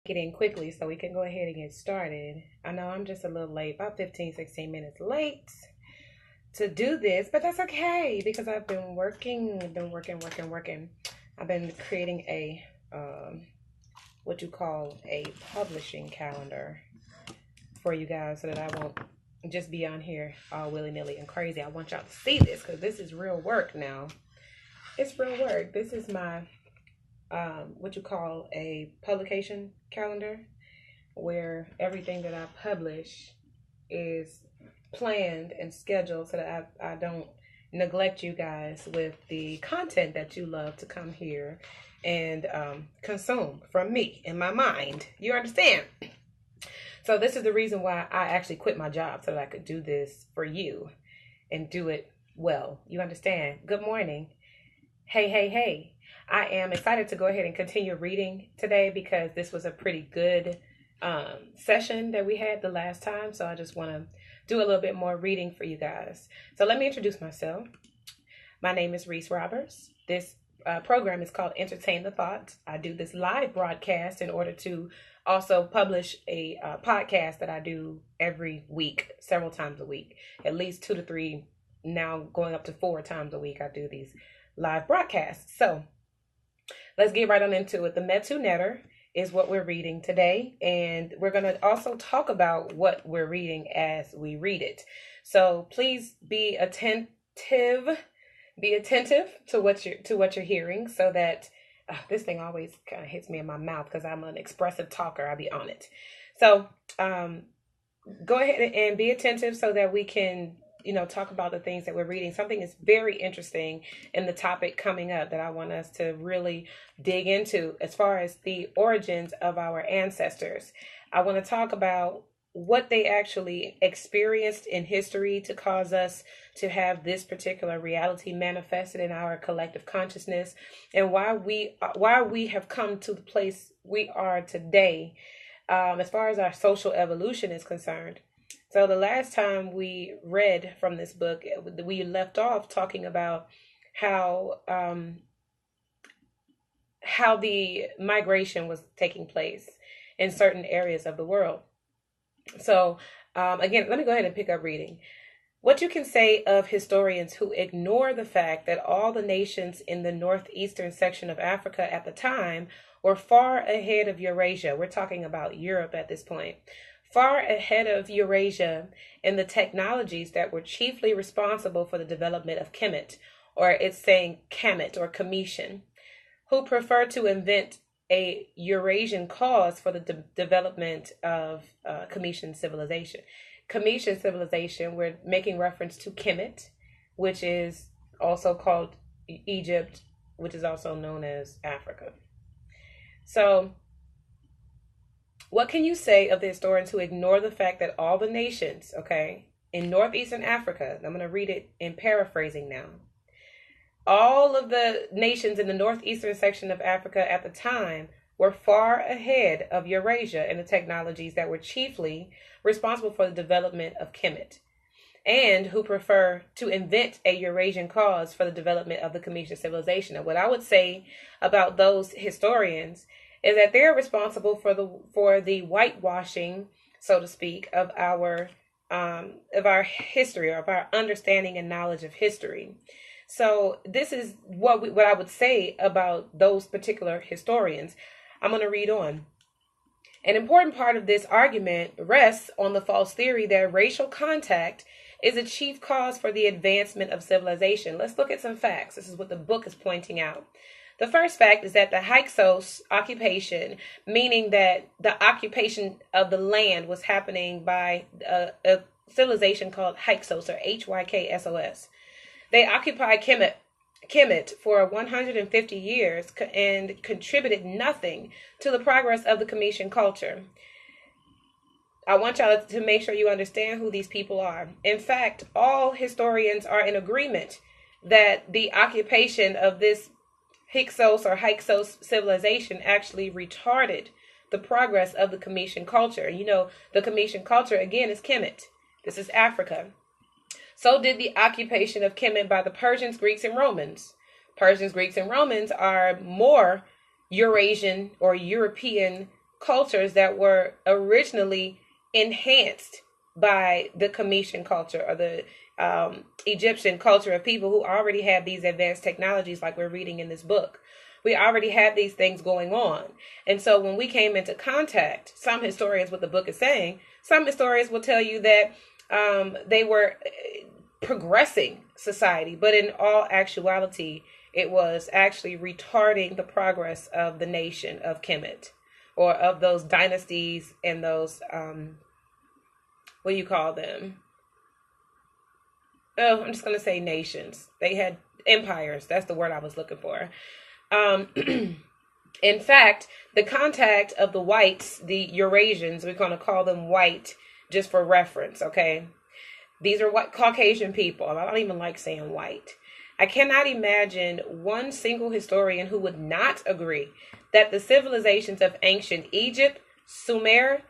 Get in quickly so we can go ahead and get started. I know I'm just a little late, about 15, 16 minutes late to do this, but that's okay because I've been working. I've been creating a what you call a publishing calendar for you guys so that I won't just be on here all willy-nilly and crazy. I want y'all to see this because this is real work now. It's real work. This is my what you call a publication calendar where everything that I publish is planned and scheduled so that I don't neglect you guys with the content that you love to come here and consume from me in my mind. You understand? So this is the reason why I actually quit my job so that I could do this for you and do it well. You understand? Good morning. Hey, hey, hey. I am excited to go ahead and continue reading today because this was a pretty good session that we had the last time. So I just want to do a little bit more reading for you guys. So let me introduce myself. My name is Reese Roberts. This program is called Entertain the Thought. I do this live broadcast in order to also publish a podcast that I do every week, several times a week, at least 2 to 3, now going up to 4 times a week. I do these live broadcasts. So let's get right on into it. The Metu Netter is what we're reading today, and we're going to also talk about what we're reading as we read it. So please be attentive to what you're hearing, so that this thing always kind of hits me in my mouth because I'm an expressive talker. I'll be on it. So go ahead and be attentive so that we can talk about the things that we're reading. Something is very interesting in the topic coming up that I want us to really dig into as far as the origins of our ancestors. I want to talk about what they actually experienced in history to cause us to have this particular reality manifested in our collective consciousness, and why we have come to the place we are today, as far as our social evolution is concerned. So the last time we read from this book, we left off talking about how the migration was taking place in certain areas of the world. So again, let me go ahead and pick up reading. What you can say of historians who ignore the fact that all the nations in the northeastern section of Africa at the time were far ahead of Eurasia. We're talking about Europe at this point. Far ahead of Eurasia in the technologies that were chiefly responsible for the development of Kemet, or it's saying Kemet or Cometian, who prefer to invent a Eurasian cause for the development of Cometian civilization. Cometian civilization, we're making reference to Kemet, which is also called Egypt, which is also known as Africa. So what can you say of the historians who ignore the fact that all the nations, in northeastern Africa, I'm going to read it in paraphrasing now. All of the nations in the northeastern section of Africa at the time were far ahead of Eurasia in the technologies that were chiefly responsible for the development of Kemet, and who prefer to invent a Eurasian cause for the development of the Cometian civilization. And what I would say about those historians is that they're responsible for the whitewashing, so to speak, of our history, of our understanding and knowledge of history. So this is what I would say about those particular historians. I'm going to read on. An important part of this argument rests on the false theory that racial contact is a chief cause for the advancement of civilization. Let's look at some facts. This is what the book is pointing out. The first fact is that the Hyksos occupation, meaning that the occupation of the land was happening by a civilization called Hyksos, or Hyksos. They occupied Kemet for 150 years and contributed nothing to the progress of the Cometian culture. I want y'all to make sure you understand who these people are. In fact, all historians are in agreement that the occupation of this Hyksos or Hyksos civilization actually retarded the progress of the Cometian culture. The Cometian culture, again, is Kemet. This is Africa. So did the occupation of Kemet by the Persians, Greeks, and Romans. Persians, Greeks, and Romans are more Eurasian or European cultures that were originally enhanced by the Cometian culture or the Egyptian culture of people who already have these advanced technologies like we're reading in this book. We already had these things going on. And so when we came into contact, some historians, what the book is saying, some historians will tell you that they were progressing society, but in all actuality, it was actually retarding the progress of the nation of Kemet, or of those dynasties and those, what do you call them? Oh, I'm just going to say nations. They had empires. That's the word I was looking for. In fact, the contact of the whites, the Eurasians, we're going to call them white just for reference, okay? These are what Caucasian people. I don't even like saying white. I cannot imagine one single historian who would not agree that the civilizations of ancient Egypt, Sumer,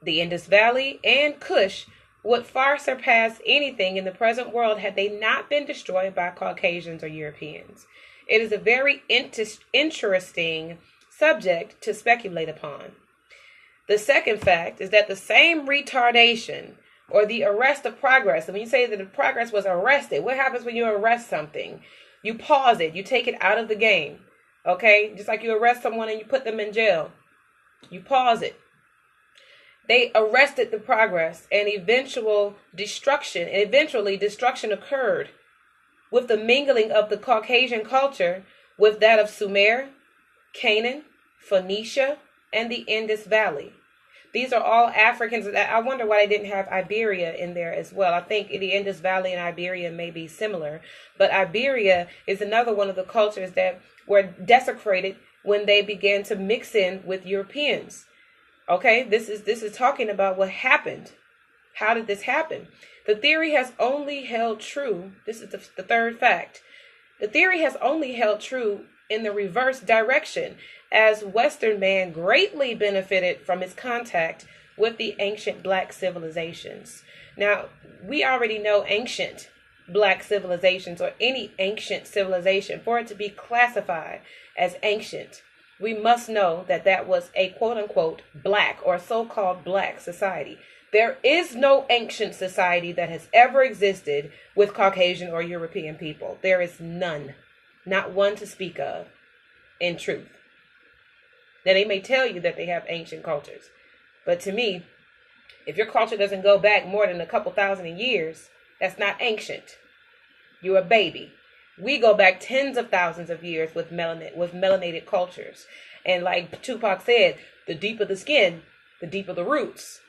the Indus Valley, and Kush would far surpass anything in the present world had they not been destroyed by Caucasians or Europeans. It is a very interesting subject to speculate upon. The second fact is that the same retardation or the arrest of progress, and when you say that the progress was arrested, what happens when you arrest something? You pause it. You take it out of the game. Okay? Just like you arrest someone and you put them in jail. You pause it. They arrested the progress, and eventually destruction occurred with the mingling of the Caucasian culture with that of Sumer, Canaan, Phoenicia, and the Indus Valley. These are all Africans. I wonder why they didn't have Iberia in there as well. I think the Indus Valley and Iberia may be similar, but Iberia is another one of the cultures that were desecrated when they began to mix in with Europeans. Okay, this is talking about what happened. How did this happen? The theory has only held true. This is the third fact. The theory has only held true in the reverse direction, as Western man greatly benefited from his contact with the ancient black civilizations. Now, we already know ancient black civilizations, or any ancient civilization, for it to be classified as ancient, we must know that that was a quote-unquote black or so-called black society. There is no ancient society that has ever existed with Caucasian or European people. There is none. Not one to speak of, in truth. Now, they may tell you that they have ancient cultures, but to me, if your culture doesn't go back more than a couple thousand years, that's not ancient. You're a baby. We go back tens of thousands of years with melanated cultures. And like Tupac said, the deeper the skin, the deeper the roots.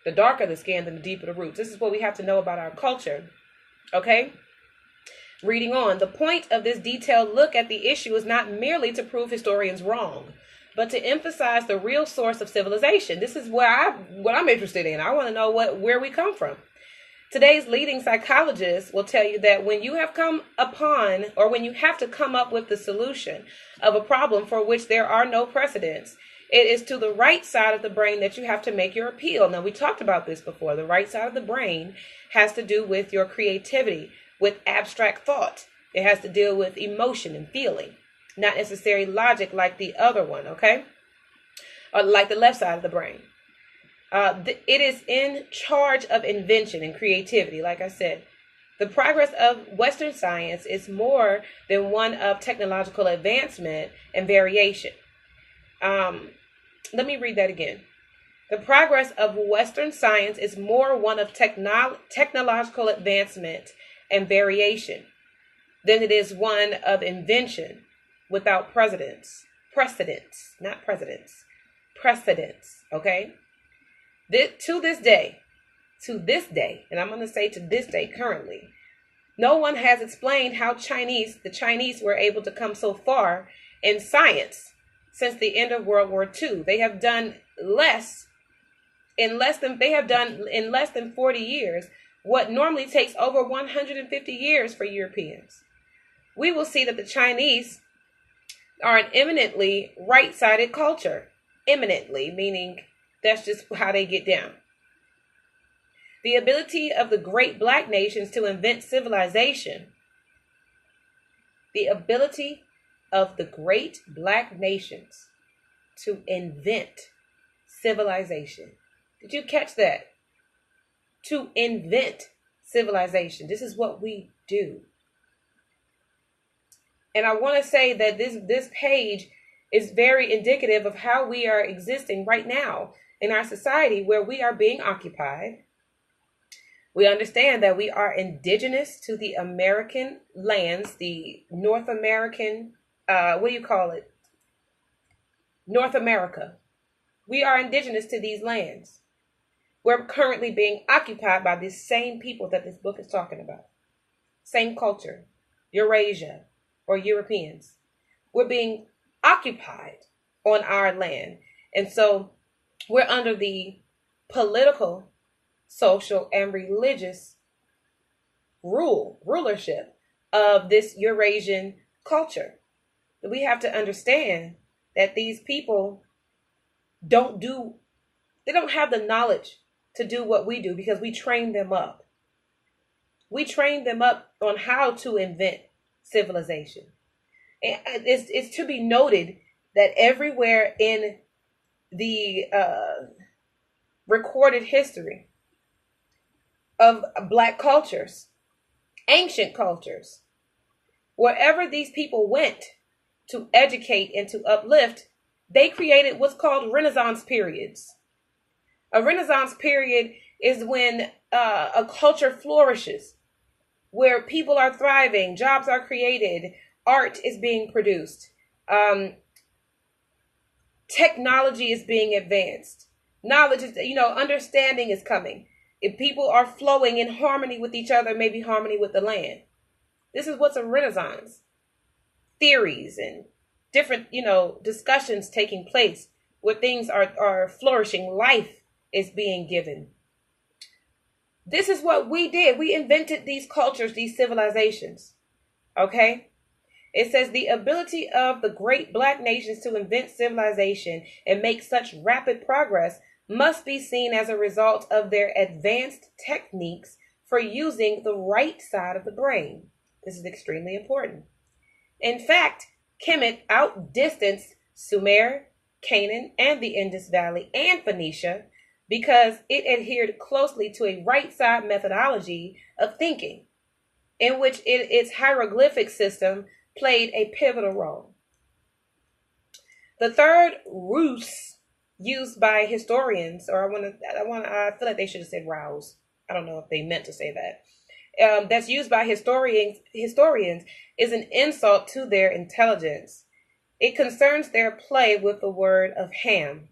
The darker the skin, then the deeper the roots. This is what we have to know about our culture. Okay? Reading on, the point of this detailed look at the issue is not merely to prove historians wrong, but to emphasize the real source of civilization. This is what I'm interested in. I want to know where we come from. Today's leading psychologists will tell you that when you have come upon, or when you have to come up with the solution of a problem for which there are no precedents, it is to the right side of the brain that you have to make your appeal. Now, we talked about this before. The right side of the brain has to do with your creativity, with abstract thought. It has to deal with emotion and feeling, not necessarily logic like the other one, okay? Or like the left side of the brain. It is in charge of invention and creativity. Like I said, the progress of Western science is more than one of technological advancement and variation. Let me read that again. The progress of Western science is more one of technological advancement and variation than it is one of invention without precedents, okay? To this day, and I'm going to say to this day currently, no one has explained how the Chinese were able to come so far in science since the end of World War II. They have done in less than 40 years what normally takes over 150 years for Europeans. We will see that the Chinese are an eminently right-sided culture. Eminently, meaning that's just how they get down. The ability of the great black nations to invent civilization. The ability of the great black nations to invent civilization. Did you catch that? To invent civilization. This is what we do. And I want to say that this page is very indicative of how we are existing right now in our society, where we are being occupied. We understand that we are indigenous to the American lands, the North American, what do you call it? North America. We are indigenous to these lands. We're currently being occupied by these same people that this book is talking about. Same culture, Eurasia or Europeans. We're being occupied on our land. And so we're under the political, social, and religious rulership of this Eurasian culture. We have to understand that these people don't have the knowledge to do what we do, because we train them up. We train them up on how to invent civilization. And it's to be noted that everywhere in the recorded history of Black cultures, ancient cultures, wherever these people went to educate and to uplift, they created what's called Renaissance periods. A Renaissance period is when a culture flourishes, where people are thriving, jobs are created, art is being produced, technology is being advanced, knowledge is, understanding is coming. If people are flowing in harmony with each other, maybe harmony with the land. This is what's a Renaissance. Theories and different, discussions taking place where things are flourishing. Life is being given. This is what we did. We invented these cultures, these civilizations. Okay? It says the ability of the great Black nations to invent civilization and make such rapid progress must be seen as a result of their advanced techniques for using the right side of the brain. This is extremely important. In fact, Kemet outdistanced Sumer, Canaan, and the Indus Valley and Phoenicia because it adhered closely to a right side methodology of thinking, in which its hieroglyphic system played a pivotal role. The third ruse used by historians, or I feel like they should have said rouse. I don't know if they meant to say that. That's used by historians is an insult to their intelligence. It concerns their play with the word of Ham.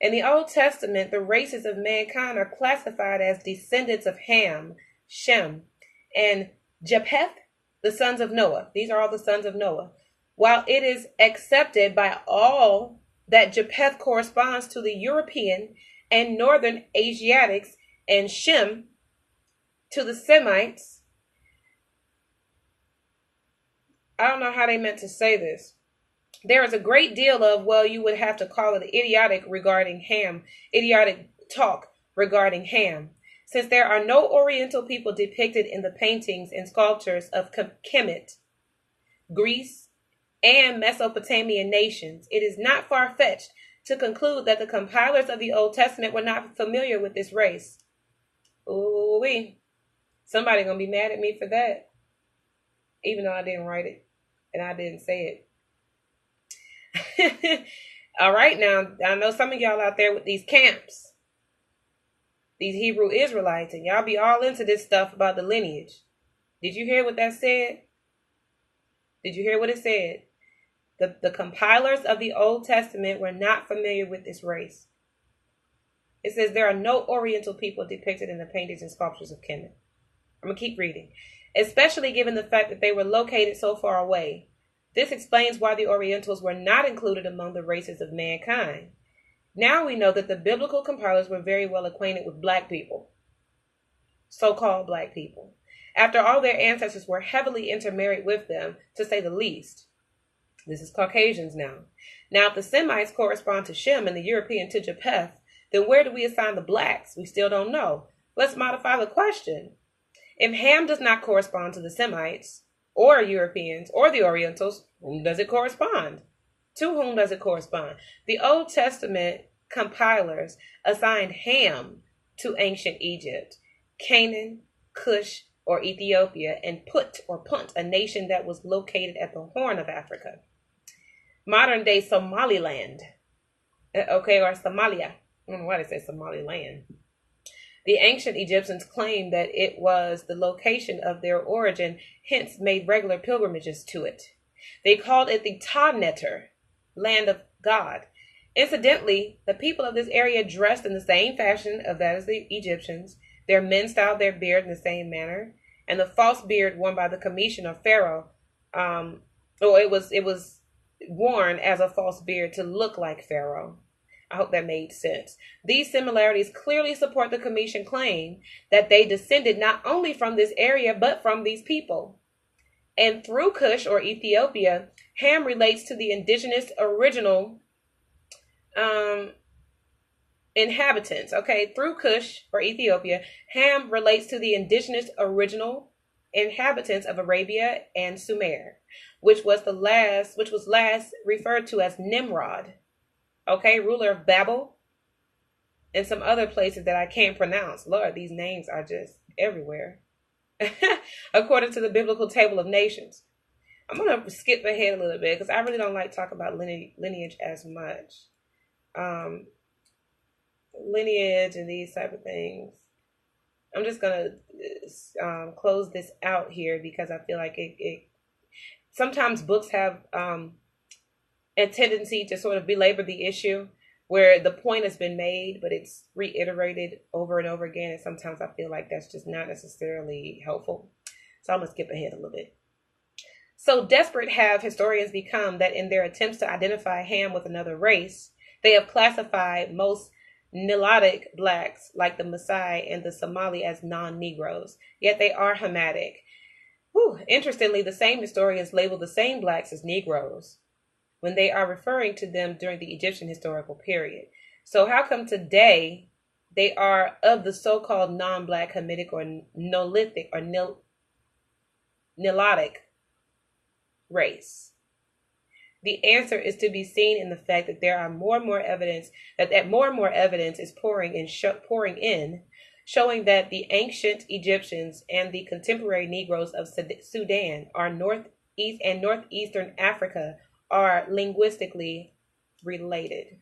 In the Old Testament, the races of mankind are classified as descendants of Ham, Shem, and Japheth, the sons of Noah. These are all the sons of Noah. While it is accepted by all that Japheth corresponds to the European and Northern Asiatics, and Shem to the Semites, I don't know how they meant to say this. There is a great deal of, you would have to call it idiotic talk regarding Ham, since there are no Oriental people depicted in the paintings and sculptures of Kemet, Greece, and Mesopotamian nations. It is not far-fetched to conclude that the compilers of the Old Testament were not familiar with this race. Ooh-wee. Somebody gonna be mad at me for that, even though I didn't write it and I didn't say it. All right, now I know some of y'all out there with these camps, these Hebrew Israelites, and y'all be all into this stuff about the lineage. Did you hear what that said? Did you hear what it said? The compilers of the Old Testament were not familiar with this race. It says there are no Oriental people depicted in the paintings and sculptures of Kemet. I'm going to keep reading. Especially given the fact that they were located so far away. This explains why the Orientals were not included among the races of mankind. Now we know that the biblical compilers were very well acquainted with Black people, so-called Black people. After all, their ancestors were heavily intermarried with them, to say the least. This is Caucasians now. Now, if the Semites correspond to Shem and the European to Japheth, then where do we assign the Blacks? We still don't know. Let's modify the question. If Ham does not correspond to the Semites, or Europeans, or the Orientals, whom does it correspond To whom does it correspond? The Old Testament compilers assigned Ham to ancient Egypt, Canaan, Cush, or Ethiopia, and Put or Punt, a nation that was located at the Horn of Africa. Modern day Somaliland, okay, or Somalia. I don't know why they say Somaliland. The ancient Egyptians claimed that it was the location of their origin, hence made regular pilgrimages to it. They called it the Ta-Neter, land of God. Incidentally, the people of this area dressed in the same fashion of that as the Egyptians. Their men styled their beard in the same manner, and the false beard worn by the Commission or Pharaoh, it was worn as a false beard to look like Pharaoh. I hope that made sense. These similarities clearly support the Commission claim that they descended not only from this area, but from these people. And through Cush or Ethiopia, Ham relates to the indigenous original inhabitants. Okay, through Cush or Ethiopia, Ham relates to the indigenous original inhabitants of Arabia and Sumer, which was last referred to as Nimrod. Okay, ruler of Babel, and some other places that I can't pronounce. Lord, these names are just everywhere. According to the biblical table of nations. I'm going to skip ahead a little bit because I really don't like talking about lineage as much. Lineage and these type of things. I'm just going to close this out here because I feel like it sometimes books have a tendency to sort of belabor the issue where the point has been made, but it's reiterated over and over again. And sometimes I feel like that's just not necessarily helpful. So I'm going to skip ahead a little bit. So desperate have historians become that in their attempts to identify Ham with another race, they have classified most Nilotic blacks like the Maasai and the Somali as non-Negroes, yet they are Hamitic. Interestingly, the same historians label the same blacks as Negroes when they are referring to them during the Egyptian historical period. So how come today they are of the so-called non-black Hamitic or Neolithic or Nilotic race? The answer is to be seen in the fact that there are more and more evidence that more and more evidence is pouring in, showing that the ancient Egyptians and the contemporary Negroes of Sudan are northeast and northeastern Africa are linguistically related.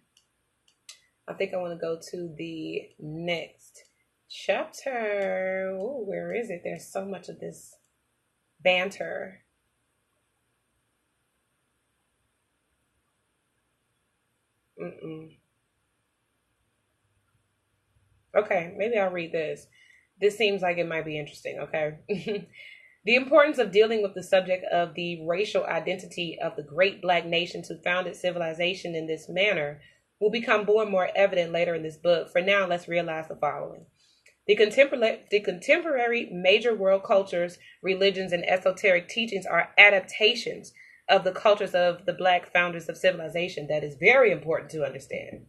I think I want to go to the next chapter. Oh, where is it? There's so much of this banter. Okay, maybe I'll read this. This seems like it might be interesting, okay? The importance of dealing with the subject of the racial identity of the great black nations who founded civilization in this manner will become more and more evident later in this book. For now, let's realize the following. The contemporary major world cultures, religions, and esoteric teachings are adaptations of the cultures of the black founders of civilization. That is very important to understand.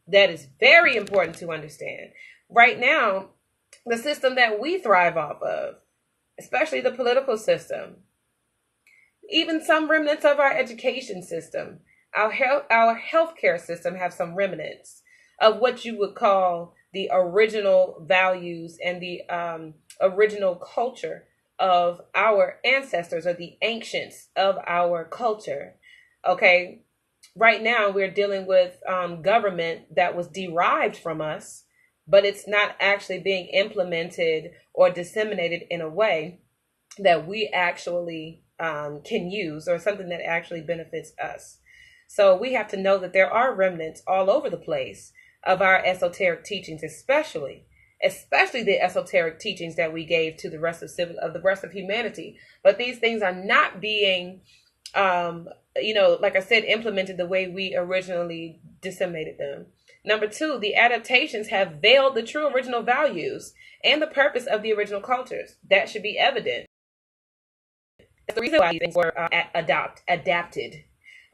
That is very important to understand. Right now, the system that we thrive off of, especially the political system, even some remnants of our education system, our healthcare system have some remnants of what you would call the original values and the original culture of our ancestors or the ancients of our culture. Okay, right now we're dealing with government that was derived from us, but it's not actually being implemented or disseminated in a way that we actually can use or something that actually benefits us. So we have to know that there are remnants all over the place of our esoteric teachings, especially the esoteric teachings that we gave to the rest of humanity. But these things are not being, like I said, implemented the way we originally disseminated them. Number two, the adaptations have veiled the true original values and the purpose of the original cultures. That should be evident. That's the reason why these things were adapted.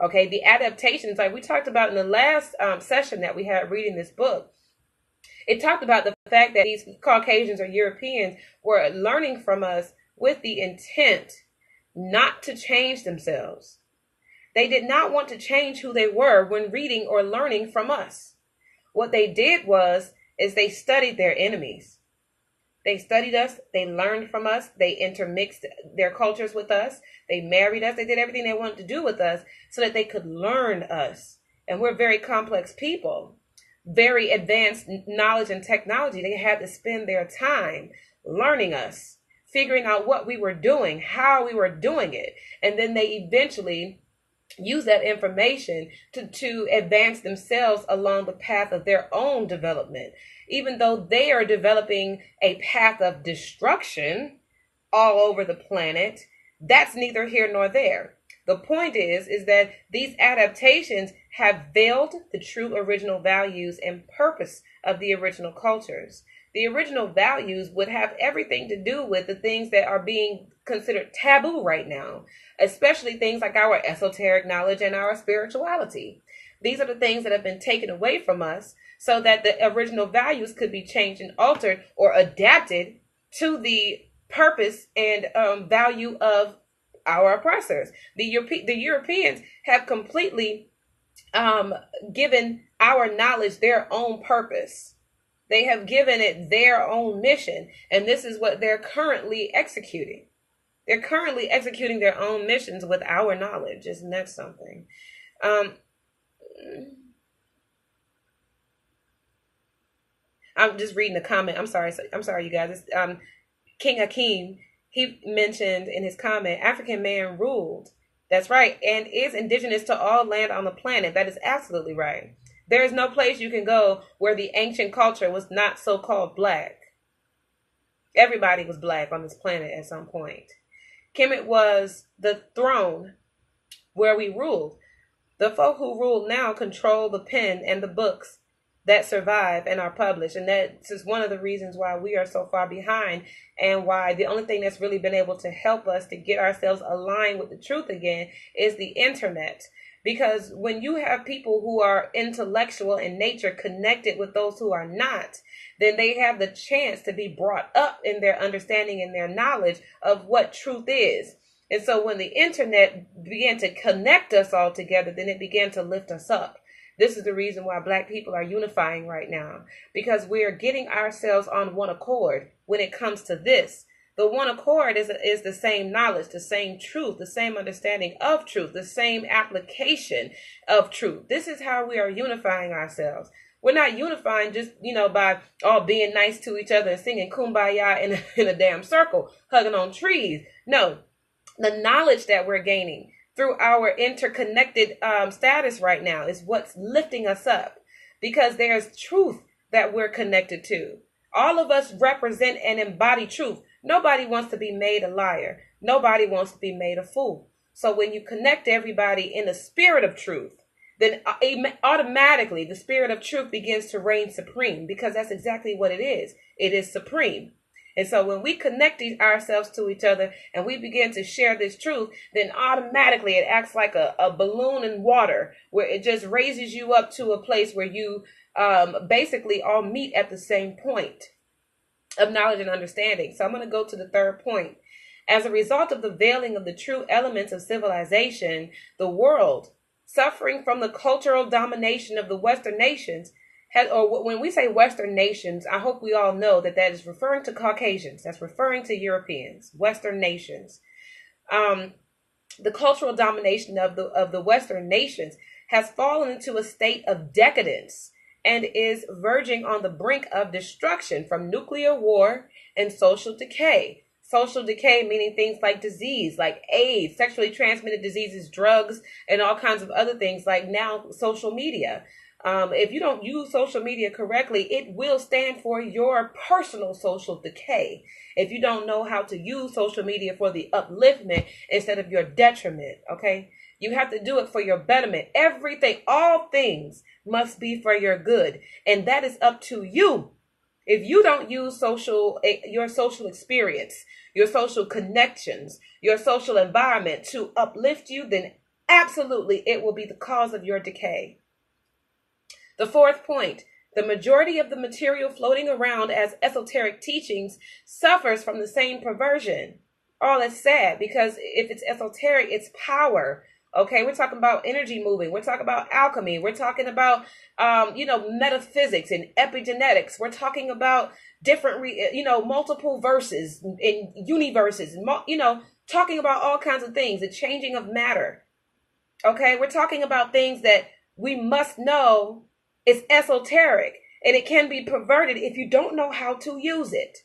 Okay, the adaptations, like we talked about in the last session that we had reading this book, it talked about the fact that these Caucasians or Europeans were learning from us with the intent not to change themselves, They did not want to change who they were when reading or learning from us. What they did is they studied their enemies. They studied us, they learned from us, they intermixed their cultures with us, they married us, they did everything they wanted to do with us so that they could learn us. And we're very complex people, very advanced knowledge and technology. They had to spend their time learning us, figuring out what we were doing, how we were doing it. And then they eventually use that information to advance themselves along the path of their own development. Even though they are developing a path of destruction all over the planet, that's neither here nor there. The point is that these adaptations have veiled the true original values and purpose of the original cultures. The original values would have everything to do with the things that are being considered taboo right now, especially things like our esoteric knowledge and our spirituality. These are the things that have been taken away from us so that the original values could be changed and altered or adapted to the purpose and value of our oppressors. The Europeans have completely given our knowledge their own purpose. They have given it their own mission, and this is what they're currently executing. They're currently executing their own missions with our knowledge. Isn't that something? I'm just reading the comment. I'm sorry, you guys. King Hakeem, he mentioned in his comment, African man ruled. That's right, and is indigenous to all land on the planet. That is absolutely right. There is no place you can go where the ancient culture was not so-called black. Everybody was black on this planet at some point. Kemet was the throne where we ruled. The folk who rule now control the pen and the books that survive and are published. And that's just one of the reasons why we are so far behind, and why the only thing that's really been able to help us to get ourselves aligned with the truth again is the internet. Because when you have people who are intellectual in nature connected with those who are not, then they have the chance to be brought up in their understanding and their knowledge of what truth is. And so when the internet began to connect us all together, then it began to lift us up. This is the reason why Black people are unifying right now, because we are getting ourselves on one accord when it comes to this. The one accord is the same knowledge, the same truth, the same understanding of truth, the same application of truth. This is how we are unifying ourselves. We're not unifying just, by all being nice to each other and singing kumbaya in a damn circle, hugging on trees. No, the knowledge that we're gaining through our interconnected status right now is what's lifting us up, because there's truth that we're connected to. All of us represent and embody truth. Nobody wants to be made a liar. Nobody wants to be made a fool. So when you connect everybody in the spirit of truth, then automatically the spirit of truth begins to reign supreme, because that's exactly what it is. It is supreme. And so when we connect ourselves to each other and we begin to share this truth, then automatically it acts like a balloon in water, where it just raises you up to a place where you basically all meet at the same point of knowledge and understanding. So I'm going to go to the third point. As a result of the veiling of the true elements of civilization, the world, suffering from the cultural domination of the Western nations, or when we say Western nations, I hope we all know that is referring to Caucasians. That's referring to Europeans, Western nations. The cultural domination of the Western nations has fallen into a state of decadence and is verging on the brink of destruction from nuclear war and social decay. Social decay meaning things like disease, like AIDS, sexually transmitted diseases, drugs, and all kinds of other things, like now social media. If you don't use social media correctly, it will stand for your personal social decay. If you don't know how to use social media for the upliftment instead of your detriment, okay? You have to do it for your betterment. Everything, all things must be for your good. And that is up to you. If you don't use your social experience, your social connections, your social environment to uplift you, then absolutely it will be the cause of your decay. The fourth point, the majority of the material floating around as esoteric teachings suffers from the same perversion. Oh, that's sad, because if it's esoteric, it's power. Okay, we're talking about energy moving. We're talking about alchemy. We're talking about, metaphysics and epigenetics. We're talking about different, multiple verses and universes. Talking about all kinds of things. The changing of matter. Okay, we're talking about things that we must know is esoteric, and it can be perverted if you don't know how to use it.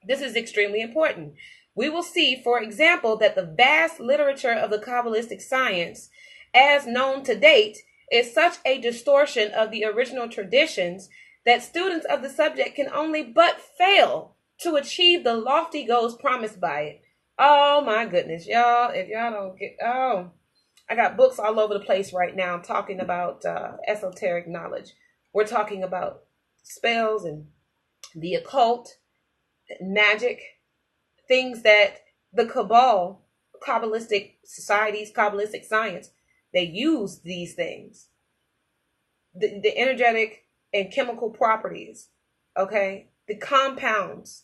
This is extremely important. We will see, for example, that the vast literature of the Kabbalistic science, as known to date, is such a distortion of the original traditions that students of the subject can only but fail to achieve the lofty goals promised by it. Oh my goodness, y'all, if y'all don't get, I got books all over the place right now talking about esoteric knowledge. We're talking about spells and the occult, magic, things that the cabal, Kabbalistic societies, Kabbalistic science, they use these things. The energetic and chemical properties, okay? The compounds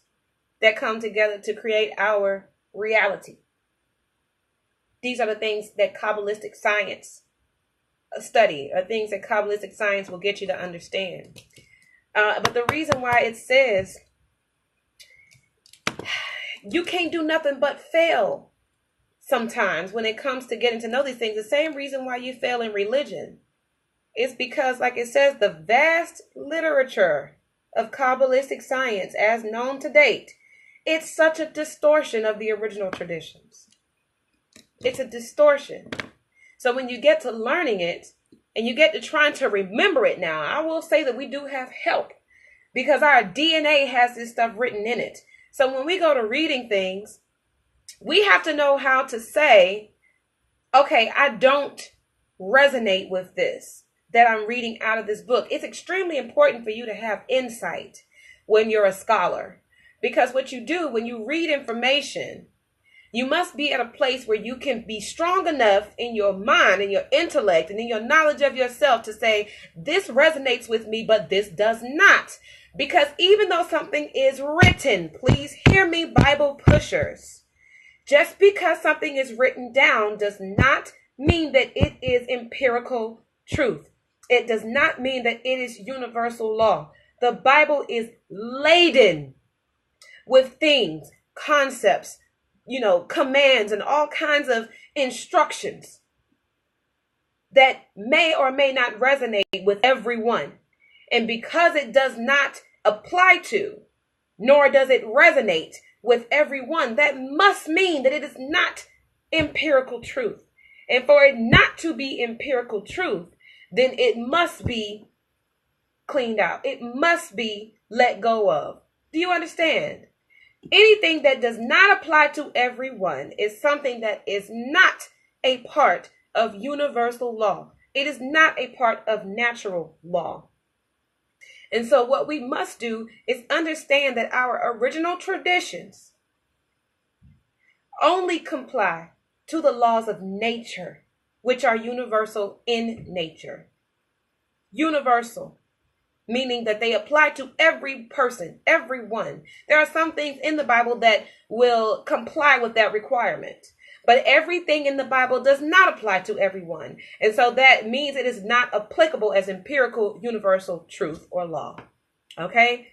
that come together to create our reality. These are the things that Kabbalistic science study, or things that Kabbalistic science will get you to understand. But the reason why it says you can't do nothing but fail sometimes when it comes to getting to know these things, the same reason why you fail in religion is because, like it says, the vast literature of Kabbalistic science as known to date, it's such a distortion of the original traditions. It's a distortion. So when you get to learning it and you get to trying to remember it now, I will say that we do have help because our DNA has this stuff written in it. So when we go to reading things, we have to know how to say, okay, I don't resonate with this that I'm reading out of this book. It's extremely important for you to have insight when you're a scholar, because what you do when you read information, you must be at a place where you can be strong enough in your mind and your intellect and in your knowledge of yourself to say, this resonates with me, but this does not. Because even though something is written, please hear me, Bible pushers, just because something is written down does not mean that it is empirical truth. It does not mean that it is universal law. The Bible is laden with things, concepts, commands, and all kinds of instructions that may or may not resonate with everyone. And because it does not apply to, nor does it resonate with everyone, that must mean that it is not empirical truth. And for it not to be empirical truth, then it must be cleaned out. It must be let go of. Do you understand? Anything that does not apply to everyone is something that is not a part of universal law. It is not a part of natural law. And so what we must do is understand that our original traditions only comply to the laws of nature, which are universal in nature. Universal, meaning that they apply to every person, everyone. There are some things in the Bible that will comply with that requirement, but everything in the Bible does not apply to everyone. And so that means it is not applicable as empirical, universal truth or law. Okay?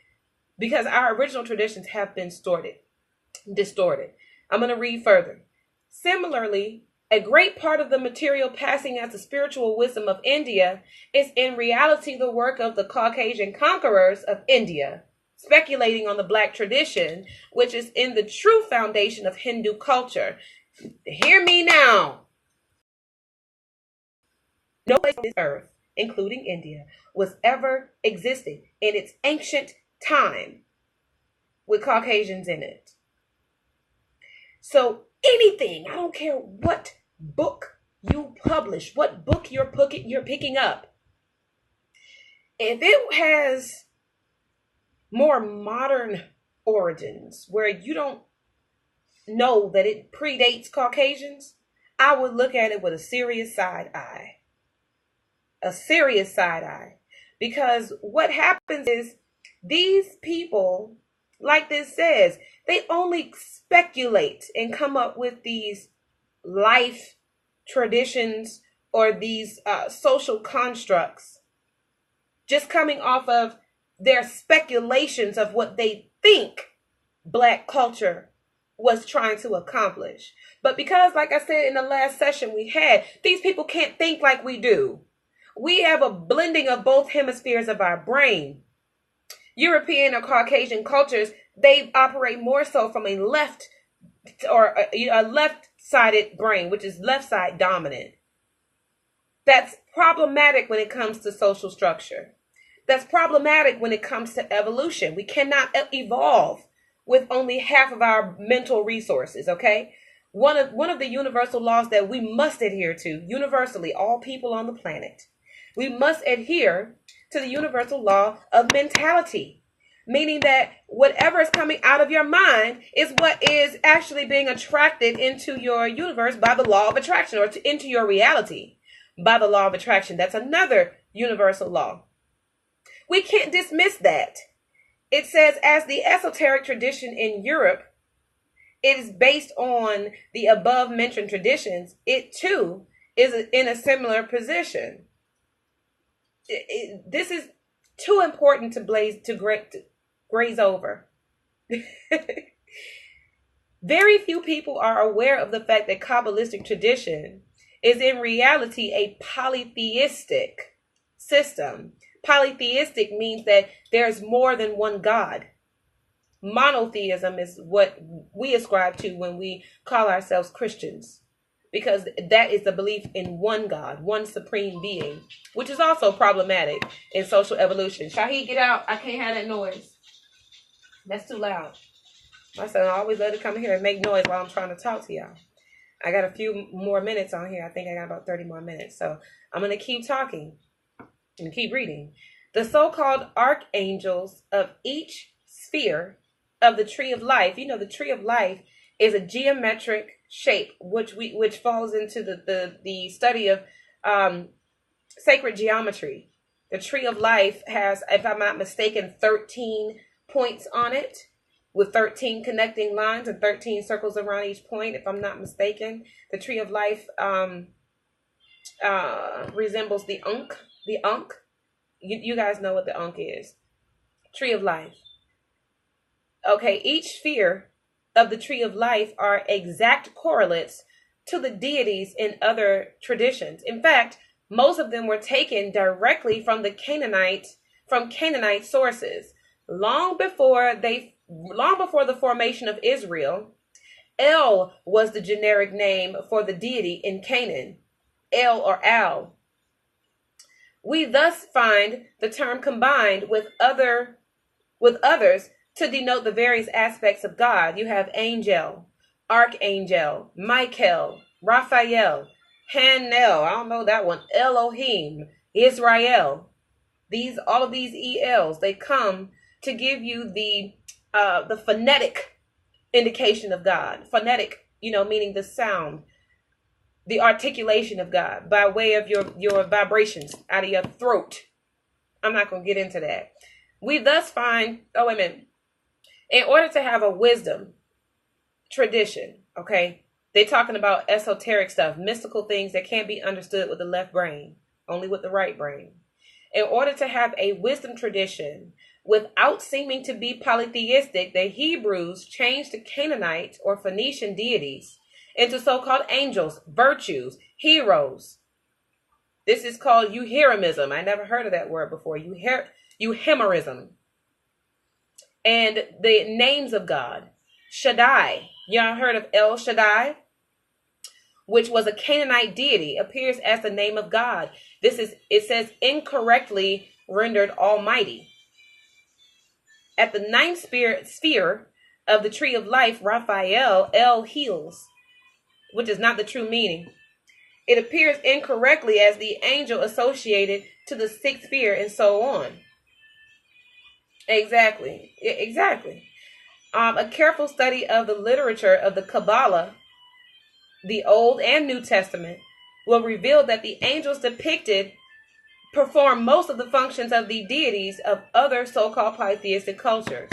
Because our original traditions have been distorted. I'm going to read further. Similarly, a great part of the material passing as the spiritual wisdom of India is in reality the work of the Caucasian conquerors of India, speculating on the Black tradition, which is in the true foundation of Hindu culture. Hear me now. No place on this earth, including India, was ever existing in its ancient time with Caucasians in it. So anything, I don't care what book you publish, what book you're picking up, if it has more modern origins where you don't know that it predates Caucasians, I would look at it with a serious side eye. A serious side eye. Because what happens is these people, like this says, they only speculate and come up with these life traditions or these social constructs, just coming off of their speculations of what they think Black culture was trying to accomplish. But because, like I said in the last session we had, these people can't think like we do. We have a blending of both hemispheres of our brain. European or Caucasian cultures, they operate more so from a left or a left-sided brain, which is left side dominant. That's problematic when it comes to social structure. That's problematic when it comes to evolution. We cannot evolve with only half of our mental resources, okay? One of the universal laws that we must adhere to, universally, all people on the planet, we must adhere to the universal law of mentality, meaning that whatever is coming out of your mind is what is actually being attracted into your universe by the law of attraction, or into your reality by the law of attraction. That's another universal law. We can't dismiss that. It says, as the esoteric tradition in Europe is based on the above mentioned traditions, it too is in a similar position. This is too important to graze over. Very few people are aware of the fact that Kabbalistic tradition is in reality a polytheistic system. Polytheistic means that there's more than one God. Monotheism is what we ascribe to when we call ourselves Christians, because that is the belief in one God, one supreme being, which is also problematic in social evolution. Shahid, get out. I can't have that noise. That's too loud. My son always let it come here and make noise while I'm trying to talk to y'all. I got a few more minutes on here. I think I got about 30 more minutes. So I'm going to keep talking and keep reading. The so-called archangels of each sphere of the tree of life. You know, the tree of life is a geometric shape, which falls into the study of sacred geometry. The tree of life has, if I'm not mistaken, 13 points on it, with 13 connecting lines and 13 circles around each point, if I'm not mistaken. The tree of life resembles the Ankh. The Ankh. You guys know what the Ankh is. Tree of life. Okay, each sphere of the tree of life are exact correlates to the deities in other traditions. In fact, most of them were taken directly from Canaanite sources. Long before the formation of Israel, El was the generic name for the deity in Canaan. El or Al. We thus find the term combined with others to denote the various aspects of God. You have angel, archangel, Michael, Raphael, Hanel, I don't know that one, Elohim, Israel. All of these ELs, they come to give you the phonetic indication of God. Phonetic, meaning the sound, the articulation of God by way of your vibrations out of your throat. I'm not going to get into that. We thus find, in order to have a wisdom tradition, okay, they're talking about esoteric stuff, mystical things that can't be understood with the left brain, only with the right brain. In order to have a wisdom tradition without seeming to be polytheistic, the Hebrews changed the Canaanite or Phoenician deities into so-called angels, virtues, heroes. This is called Euhemerism. I never heard of that word before. Euhemerism. And the names of God. Shaddai. Y'all heard of El Shaddai? Which was a Canaanite deity, appears as the name of God. It says incorrectly rendered Almighty. At the ninth sphere of the tree of life, Raphael, El heals, which is not the true meaning. It appears incorrectly as the angel associated to the sixth sphere, and so on. Exactly. A careful study of the literature of the Kabbalah, the Old and New Testament, will reveal that the angels depicted perform most of the functions of the deities of other so-called polytheistic cultures.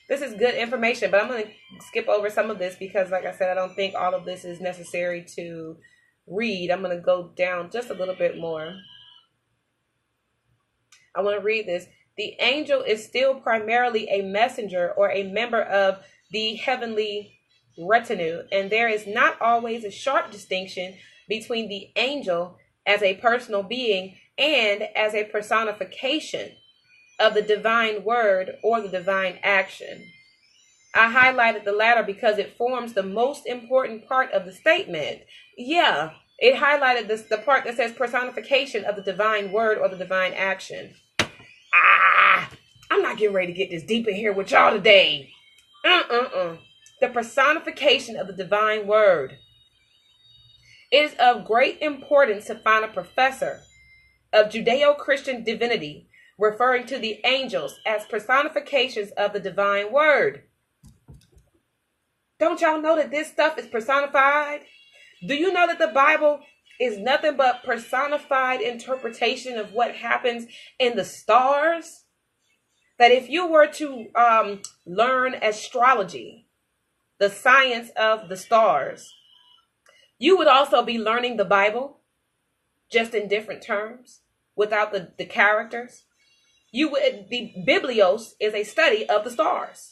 This is good information, but I'm going to skip over some of this because, like I said, I don't think all of this is necessary to read. I'm going to go down just a little bit more. I want to read this. The angel is still primarily a messenger or a member of the heavenly retinue, and there is not always a sharp distinction between the angel as a personal being and as a personification of the divine word or the divine action. I highlighted the latter because it forms the most important part of the statement. Yeah, it highlighted the part that says personification of the divine word or the divine action. I'm not getting ready to get this deep in here with y'all today. The personification of the divine word. It is of great importance to find a professor of Judeo-Christian divinity referring to the angels as personifications of the divine word. Don't y'all know that this stuff is personified? Do you know that the Bible is nothing but personified interpretation of what happens in the stars? That if you were to learn astrology, the science of the stars, you would also be learning the Bible, just in different terms, without the characters. The Biblios is a study of the stars,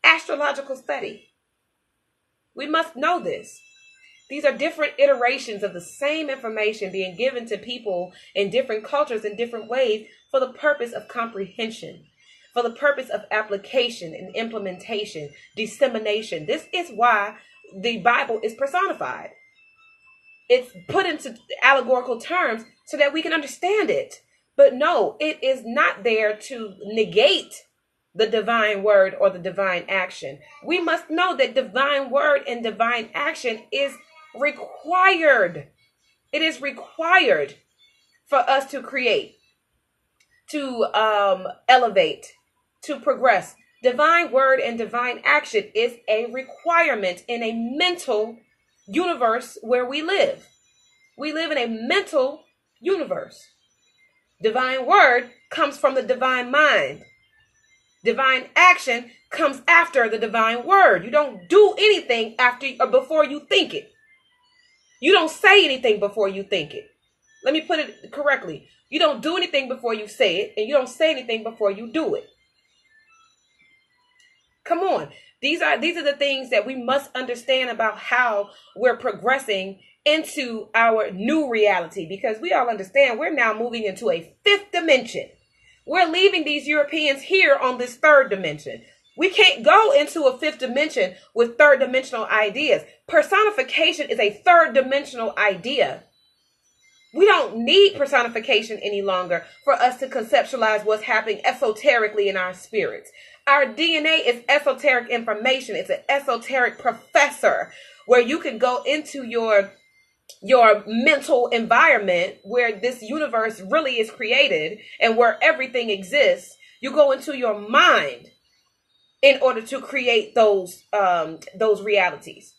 astrological study. We must know this. These are different iterations of the same information being given to people in different cultures in different ways for the purpose of comprehension, for the purpose of application and implementation, dissemination. This is why the Bible is personified. It's put into allegorical terms so that we can understand it. But no, it is not there to negate the divine word or the divine action. We must know that divine word and divine action is required. It is required for us to create, to elevate, to progress. Divine word and divine action is a requirement in a mental universe where we live. We live in a mental universe. Divine word comes from the divine mind. Divine action comes after the divine word. You don't do anything after or before you think it. You don't say anything before you think it. Let me put it correctly. You don't do anything before you say it, and you don't say anything before you do it. Come on. These are the things that we must understand about how we're progressing into our new reality, because we all understand we're now moving into a fifth dimension. We're leaving these Europeans here on this third dimension. We can't go into a fifth dimension with third dimensional ideas. Personification is a third dimensional idea. We don't need personification any longer for us to conceptualize what's happening esoterically in our spirits. Our DNA is esoteric information. It's an esoteric professor where you can go into your mental environment where this universe really is created and where everything exists. You go into your mind in order to create those realities.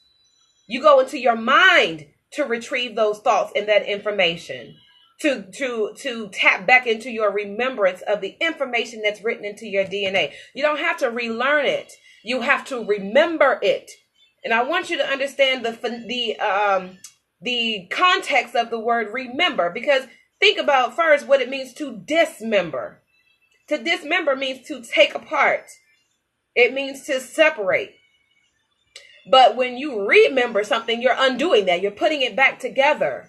You go into your mind to retrieve those thoughts and that information, to tap back into your remembrance of the information that's written into your DNA. You don't have to relearn it. You have to remember it. And I want you to understand the context of the word remember, because think about first what it means to dismember. To dismember means to take apart. It means to separate. But when you remember something, you're undoing that. You're putting it back together.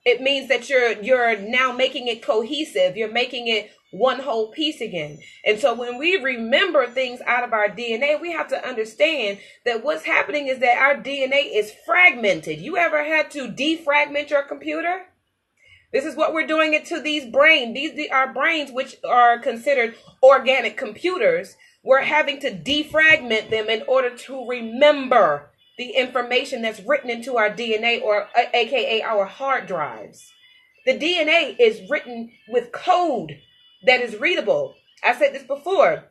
It means that you're now making it cohesive. You're making it one whole piece again. And so when we remember things out of our DNA, we have to understand that what's happening is that our DNA is fragmented. You ever had to defragment your computer? This is what we're doing it to these brains. These are brains which are considered organic computers. We're having to defragment them in order to remember the information that's written into our DNA, or aka our hard drives. The DNA is written with code that is readable. I said this before.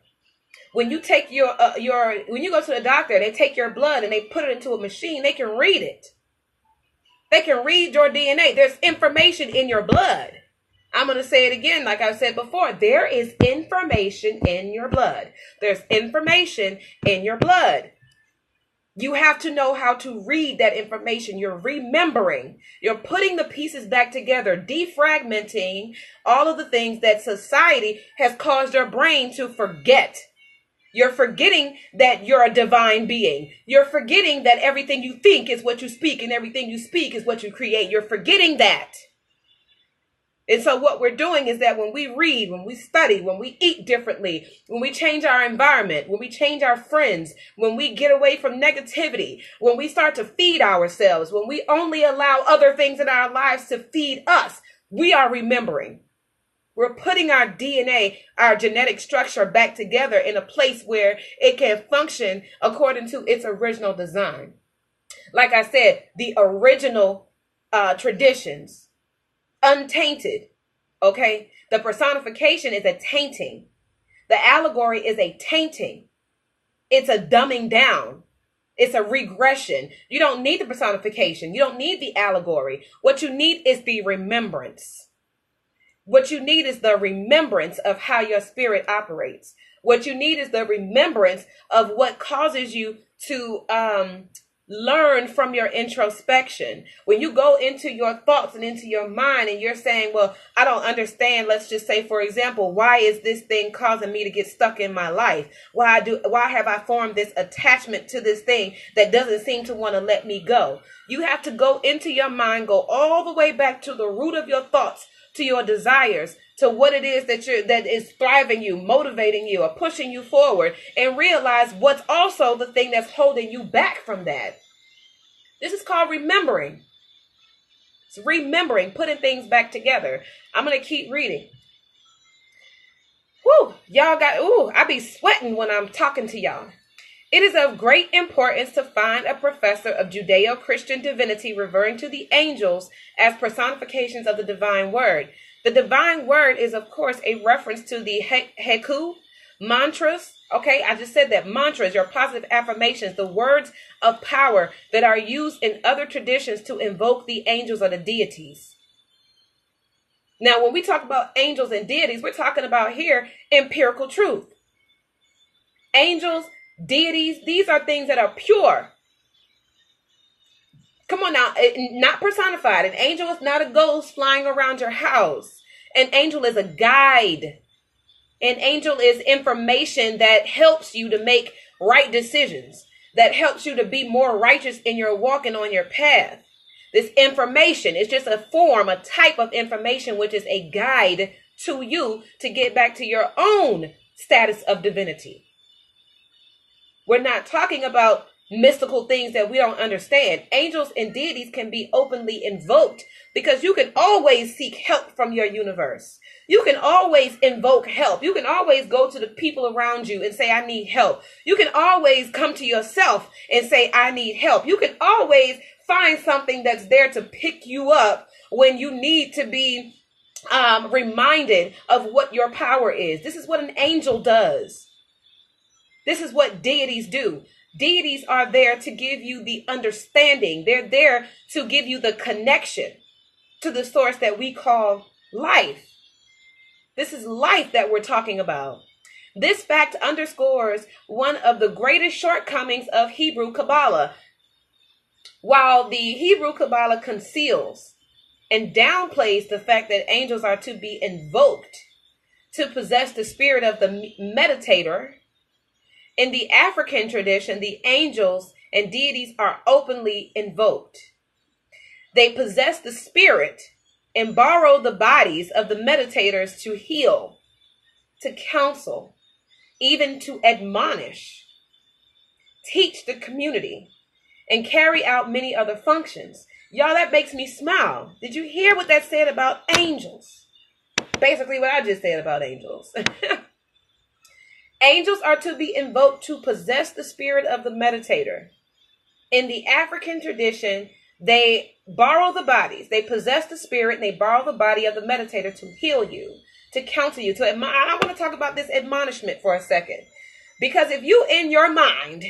When you take when you go to the doctor, they take your blood and they put it into a machine, they can read it. They can read your DNA. There's information in your blood. I'm going to say it again, like I said before. There is information in your blood. There's information in your blood. You have to know how to read that information. You're remembering. You're putting the pieces back together, defragmenting all of the things that society has caused your brain to forget. You're forgetting that you're a divine being. You're forgetting that everything you think is what you speak, and everything you speak is what you create. You're forgetting that. And so what we're doing is that when we read, when we study, when we eat differently, when we change our environment, when we change our friends, when we get away from negativity, when we start to feed ourselves, when we only allow other things in our lives to feed us, we are remembering. We're putting our DNA, our genetic structure back together in a place where it can function according to its original design. Like I said, the original traditions, untainted, okay? The personification is a tainting. The allegory is a tainting. It's a dumbing down. It's a regression. You don't need the personification. You don't need the allegory. What you need is the remembrance. What you need is the remembrance of how your spirit operates. What you need is the remembrance of what causes you to learn from your introspection. When you go into your thoughts and into your mind and you're saying, well, I don't understand. Let's just say, for example, why is this thing causing me to get stuck in my life? Why have I formed this attachment to this thing that doesn't seem to want to let me go? You have to go into your mind, go all the way back to the root of your thoughts, to your desires, to what it is that is thriving you, motivating you, or pushing you forward, and realize what's also the thing that's holding you back from that. This is called remembering. It's remembering, putting things back together. I'm going to keep reading. Woo, I be sweating when I'm talking to y'all. It is of great importance to find a professor of Judeo-Christian divinity referring to the angels as personifications of the divine word. The divine word is, of course, a reference to the haiku, mantras. Okay, I just said that. Mantras, your positive affirmations, the words of power that are used in other traditions to invoke the angels or the deities. Now, when we talk about angels and deities, we're talking about here empirical truth. Angels, deities, these are things that are pure. Come on now, not personified. An angel is not a ghost flying around your house. An angel is a guide. An angel is information that helps you to make right decisions, that helps you to be more righteous in your walking on your path. This information is just a form, a type of information, which is a guide to you to get back to your own status of divinity. We're not talking about mystical things that we don't understand. Angels and deities can be openly invoked because you can always seek help from your universe. You can always invoke help. You can always go to the people around you and say, I need help. You can always come to yourself and say, I need help. You can always find something that's there to pick you up when you need to be reminded of what your power is. This is what an angel does. This is what deities do. Deities are there to give you the understanding. They're there to give you the connection to the source that we call life. This is life that we're talking about. This fact underscores one of the greatest shortcomings of Hebrew Kabbalah. While the Hebrew Kabbalah conceals and downplays the fact that angels are to be invoked to possess the spirit of the meditator, in the African tradition, the angels and deities are openly invoked. They possess the spirit and borrow the bodies of the meditators to heal, to counsel, even to admonish, teach the community, and carry out many other functions. Y'all, that makes me smile. Did you hear what that said about angels? Basically what I just said about angels. Angels are to be invoked to possess the spirit of the meditator. In the African tradition, they borrow the bodies. They possess the spirit and they borrow the body of the meditator to heal you, to counsel you, to admonish. I want to talk about this admonishment for a second. Because if you in your mind,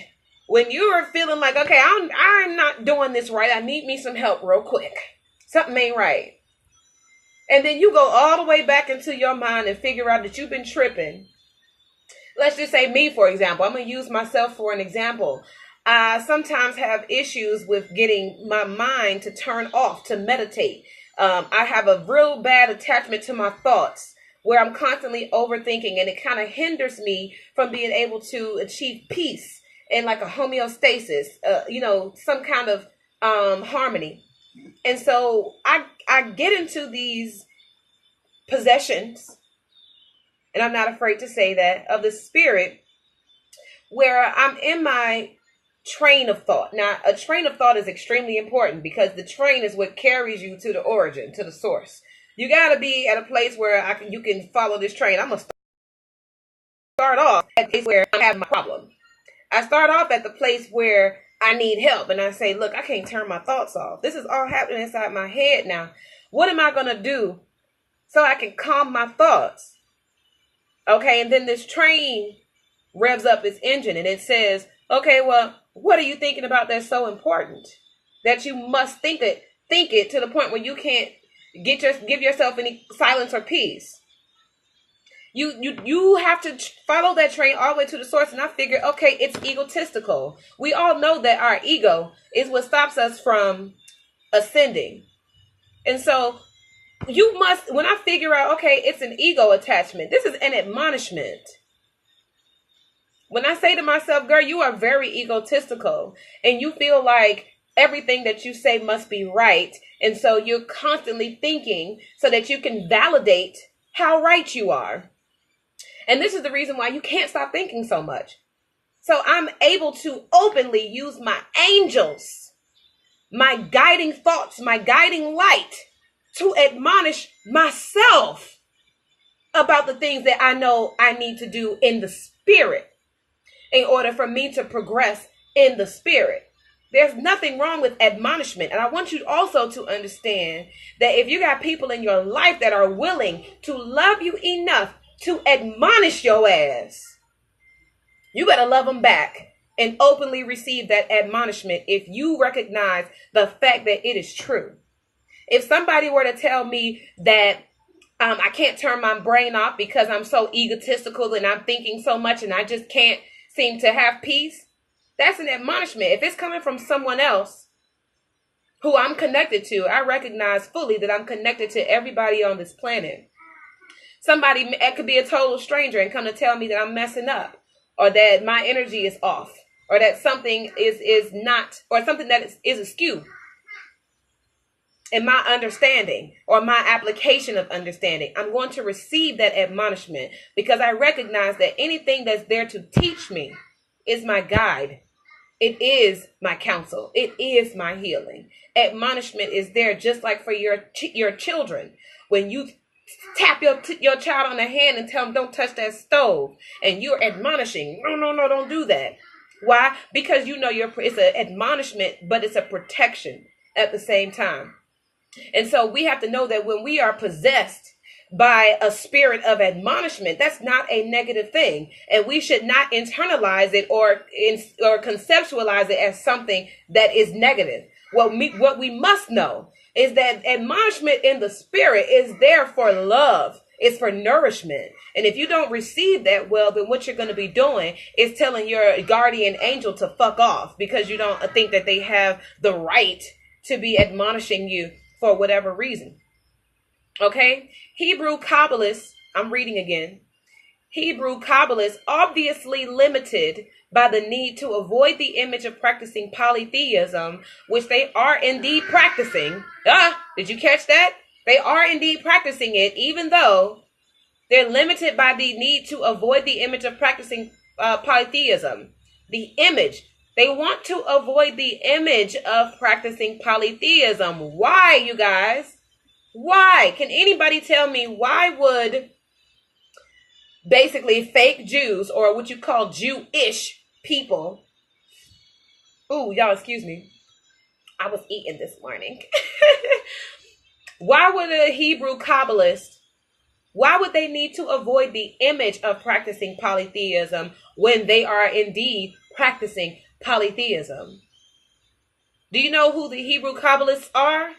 when you are feeling like, okay, I'm not doing this right, I need me some help real quick. Something ain't right. And then you go all the way back into your mind and figure out that you've been tripping. Let's just say me, for example. I'm going to use myself for an example. I sometimes have issues with getting my mind to turn off, to meditate. I have a real bad attachment to my thoughts where I'm constantly overthinking, and it kind of hinders me from being able to achieve peace and like a homeostasis, some kind of harmony. And so I get into these possessions, and I'm not afraid to say that, of the spirit, where I'm in my train of thought. Now, a train of thought is extremely important because the train is what carries you to the origin, to the source. You got to be at a place where you can follow this train. I'm going to start off at the place where I have my problem. I start off at the place where I need help, and I say, look, I can't turn my thoughts off. This is all happening inside my head now. What am I going to do so I can calm my thoughts? Okay, and then this train revs up its engine, and it says, okay, well, what are you thinking about that's so important that you must think it to the point where you can't give yourself any silence or peace? You have to follow that train all the way to the source. And I figured, okay, it's egotistical. We all know that our ego is what stops us from ascending. And so you must, when I figure out, okay, it's an ego attachment, this is an admonishment. When I say to myself, girl, you are very egotistical and you feel like everything that you say must be right. And so you're constantly thinking so that you can validate how right you are. And this is the reason why you can't stop thinking so much. So I'm able to openly use my angels, my guiding thoughts, my guiding light to admonish myself about the things that I know I need to do in the spirit in order for me to progress in the spirit. There's nothing wrong with admonishment. And I want you also to understand that if you got people in your life that are willing to love you enough to admonish your ass, you better love them back and openly receive that admonishment if you recognize the fact that it is true. If somebody were to tell me that I can't turn my brain off because I'm so egotistical and I'm thinking so much and I just can't seem to have peace, that's an admonishment. If it's coming from someone else who I'm connected to, I recognize fully that I'm connected to everybody on this planet. Somebody, it could be a total stranger, and come to tell me that I'm messing up, or that my energy is off, or that something is not, or something that is askew in my understanding or my application of understanding. I'm going to receive that admonishment because I recognize that anything that's there to teach me is my guide. It is my counsel. It is my healing. Admonishment is there just like for your children. When you tap your child on the hand and tell them don't touch that stove, and you're admonishing, no, don't do that. Why? Because you know it's an admonishment, but it's a protection at the same time. And so we have to know that when we are possessed by a spirit of admonishment, that's not a negative thing. And we should not internalize it or conceptualize it as something that is negative. What we must know is that admonishment in the spirit is there for love. It's for nourishment. And if you don't receive that, well, then what you're going to be doing is telling your guardian angel to fuck off because you don't think that they have the right to be admonishing you for whatever reason. Okay? Hebrew Kabbalists, I'm reading again. Hebrew Kabbalists obviously limited by the need to avoid the image of practicing polytheism, which they are indeed practicing. Did you catch that? They are indeed practicing it, even though they're limited by the need to avoid the image of practicing polytheism. The image. They want to avoid the image of practicing polytheism. Why, you guys? Why? Can anybody tell me why would basically fake Jews, or what you call Jewish people? Ooh, y'all, excuse me. I was eating this morning. Why would a Hebrew Kabbalist, why would they need to avoid the image of practicing polytheism when they are indeed practicing polytheism? Do you know who the Hebrew Kabbalists are?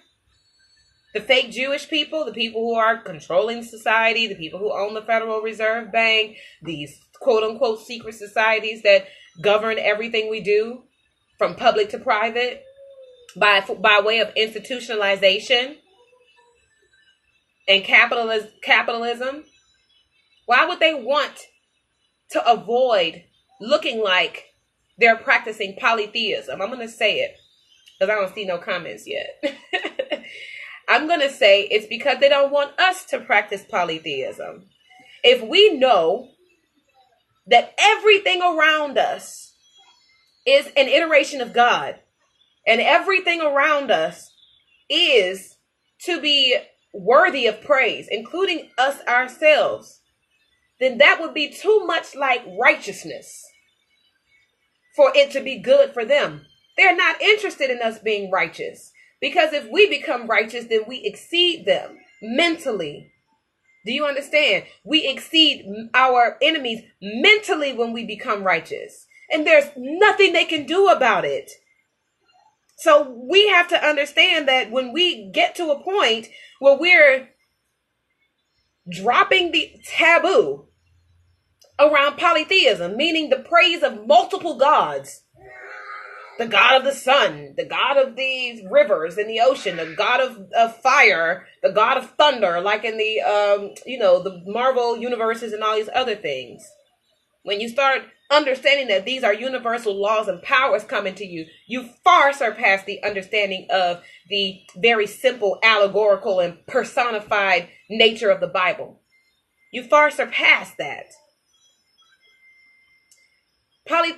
The fake Jewish people, the people who are controlling society, the people who own the Federal Reserve Bank, these quote unquote secret societies that govern everything we do. from public to private, by way of institutionalization and capitalism? Why would they want to avoid looking like they're practicing polytheism? I'm going to say it because I don't see no comments yet. I'm going to say it's because they don't want us to practice polytheism. If we know that everything around us is an iteration of God, and everything around us is to be worthy of praise, including us ourselves, then that would be too much like righteousness for it to be good for them. They're not interested in us being righteous, because if we become righteous, then we exceed them mentally. Do you understand? We exceed our enemies mentally when we become righteous, and there's nothing they can do about it. So we have to understand that when we get to a point where we're dropping the taboo around polytheism, meaning the praise of multiple gods, the God of the sun, the God of the rivers and the ocean, the God of fire, the God of thunder, like in the, the Marvel universes and all these other things. When you start understanding that these are universal laws and powers coming to you, you far surpass the understanding of the very simple allegorical and personified nature of the Bible. You far surpass that.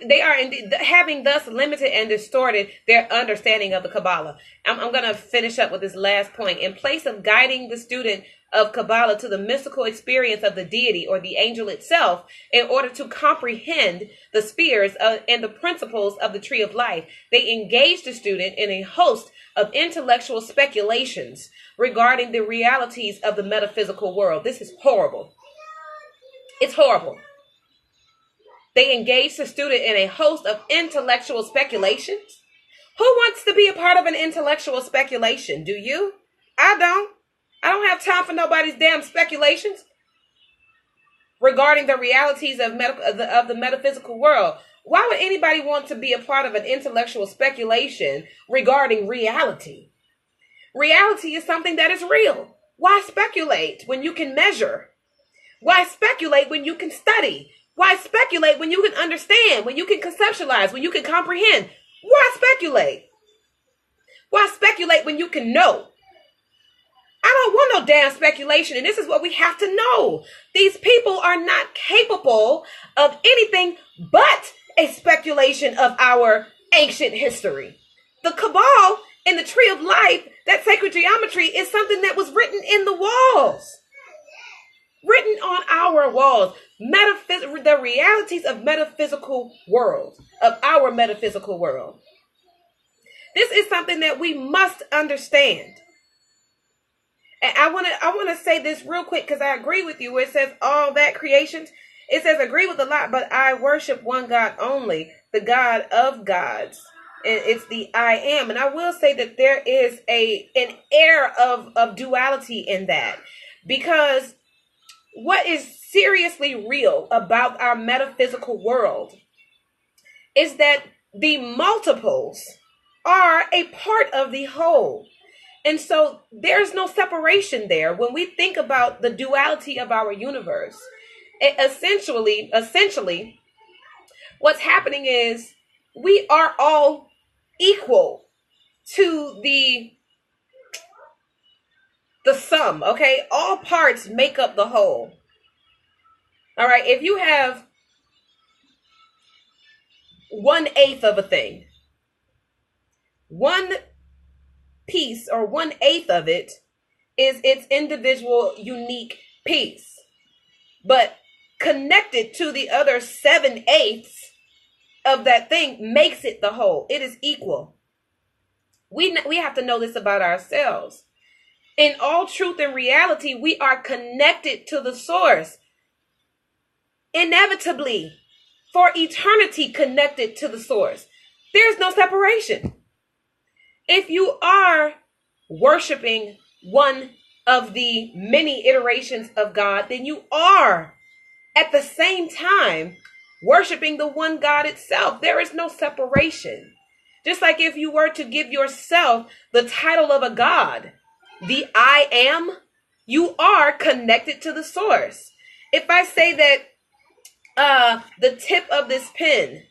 They are indeed having thus limited and distorted their understanding of the Kabbalah. I'm going to finish up with this last point. In place of guiding the student of Kabbalah to the mystical experience of the deity or the angel itself, in order to comprehend the spheres and the principles of the tree of life, they engage the student in a host of intellectual speculations regarding the realities of the metaphysical world. This is horrible. It's horrible. They engage the student in a host of intellectual speculations. Who wants to be a part of an intellectual speculation? Do you? I don't. I don't have time for nobody's damn speculations regarding the realities of the metaphysical world. Why would anybody want to be a part of an intellectual speculation regarding reality? Reality is something that is real. Why speculate when you can measure? Why speculate when you can study? Why speculate when you can understand, when you can conceptualize, when you can comprehend? Why speculate? Why speculate when you can know? I don't want no damn speculation, and this is what we have to know. These people are not capable of anything but a speculation of our ancient history. The Cabal and the Tree of Life, that sacred geometry, is something that was written in the walls. Written on our walls. The realities of metaphysical world, of our metaphysical world. This is something that we must understand. And I want to say this real quick, because I agree with you where it says all that creations. It says agree with a lot, but I worship one God only, the God of gods. And it's the I am. And I will say that there is an air of duality in that, because what is seriously real about our metaphysical world is that the multiples are a part of the whole. And so there's no separation there when we think about the duality of our universe. Essentially, what's happening is we are all equal to the sum, okay? All parts make up the whole. All right, if you have 1/8 of a thing, 1 piece or 1/8 of it is its individual unique piece, but connected to the other 7/8 of that thing makes it the whole. It is equal. We have to know this about ourselves. In all truth and reality, we are connected to the source. Inevitably, for eternity connected to the source. There's no separation. If you are worshiping one of the many iterations of God, then you are at the same time worshiping the one God itself. There is no separation. Just like if you were to give yourself the title of a God, the I am, you are connected to the source. If I say that the tip of this pen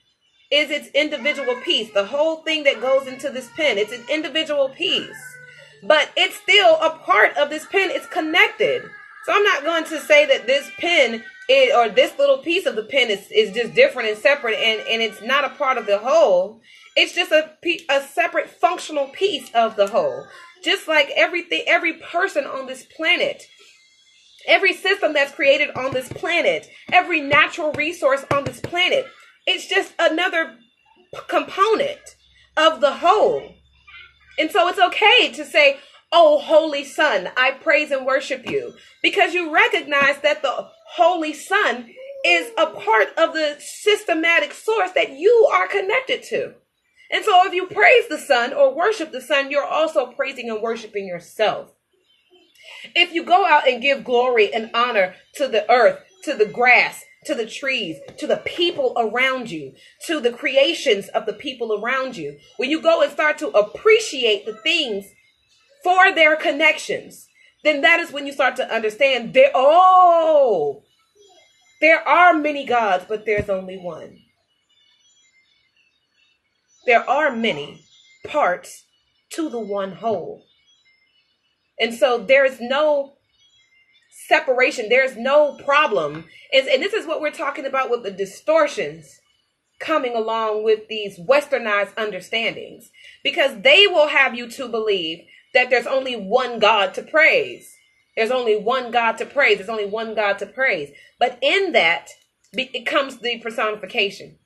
is its individual piece, the whole thing that goes into this pen, it's an individual piece, but it's still a part of this pen. It's connected. So I'm not going to say that this pen or this little piece of the pen is just different and separate and it's not a part of the whole. It's just a separate functional piece of the whole. Just like everything, every person on this planet, every system that's created on this planet, every natural resource on this planet, it's just another component of the whole. And so it's okay to say, oh, Holy Son, I praise and worship you, because you recognize that the Holy Son is a part of the systematic source that you are connected to. And so if you praise the Son or worship the Son, you're also praising and worshiping yourself. If you go out and give glory and honor to the earth, to the grass, to the trees, to the people around you, to the creations of the people around you, when you go and start to appreciate the things for their connections, then that is when you start to understand there are many gods, but there's only one. There are many parts to the one whole. And so there's no separation. There's no problem. And this is what we're talking about with the distortions coming along with these westernized understandings, because they will have you to believe that there's only one God to praise. There's only one God to praise. There's only one God to praise. But in that, it comes the personification,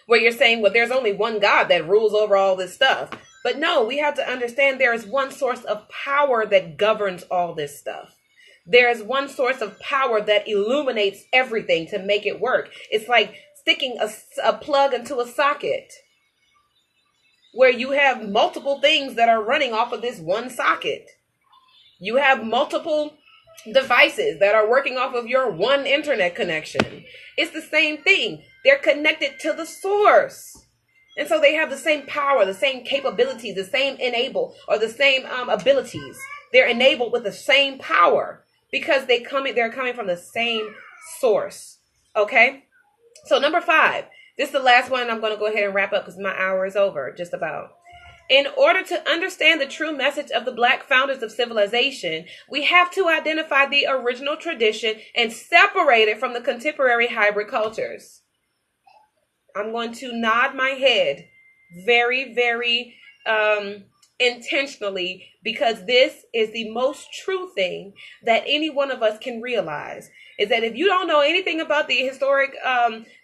where you're saying, well, there's only one God that rules over all this stuff. But no, we have to understand there is one source of power that governs all this stuff. There is one source of power that illuminates everything to make it work. It's like sticking a plug into a socket, where you have multiple things that are running off of this one socket. You have multiple devices that are working off of your one internet connection. It's the same thing. They're connected to the source. And so they have the same power, the same capabilities, the same the same abilities. They're enabled with the same power because they're coming from the same source. Okay? So number 5. This is the last one. I'm going to go ahead and wrap up because my hour is over, just about. In order to understand the true message of the Black founders of civilization, we have to identify the original tradition and separate it from the contemporary hybrid cultures. I'm going to nod my head very, very intentionally, because this is the most true thing that any one of us can realize, is that if you don't know anything about the historic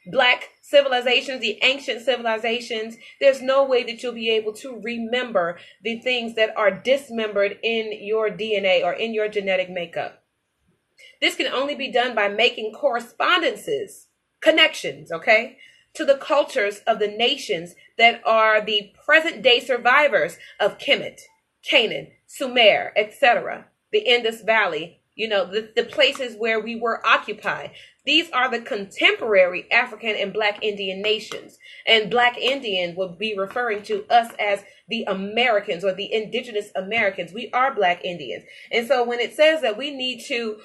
Black civilizations, the ancient civilizations, there's no way that you'll be able to remember the things that are dismembered in your DNA or in your genetic makeup. This can only be done by making correspondences, connections, okay, to the cultures of the nations that are the present day survivors of Kemet, Canaan, Sumer, etc., the Indus Valley, the places where we were occupied. These are the contemporary African and Black Indian nations. And Black Indian would be referring to us as the Americans or the indigenous Americans. We are Black Indians. And so when it says that we need to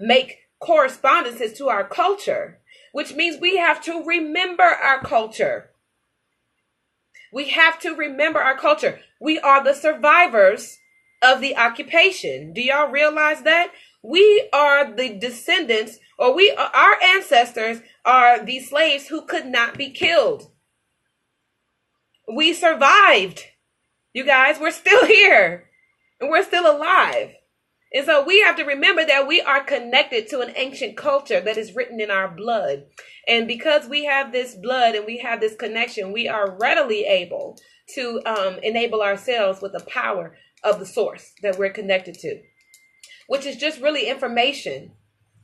make correspondences to our culture, which means we have to remember our culture. We have to remember our culture. We are the survivors of the occupation. Do y'all realize that? We are the descendants, or our ancestors are the slaves who could not be killed. We survived. You guys, we're still here and we're still alive. And so we have to remember that we are connected to an ancient culture that is written in our blood. And because we have this blood and we have this connection, we are readily able to enable ourselves with the power of the source that we're connected to, which is just really information.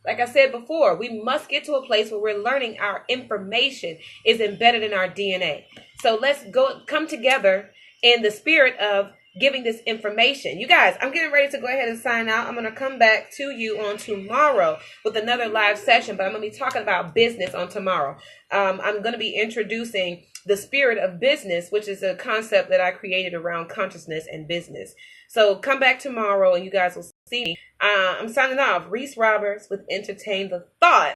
Like I said before, we must get to a place where we're learning our information is embedded in our DNA. So let's come together in the spirit of giving this information. You guys, I'm getting ready to go ahead and sign out. I'm going to come back to you on tomorrow with another live session, but I'm going to be talking about business on tomorrow. I'm going to be introducing the spirit of business, which is a concept that I created around consciousness and business. So come back tomorrow and you guys will see me. I'm signing off. Reese Roberts with Entertain the Thought.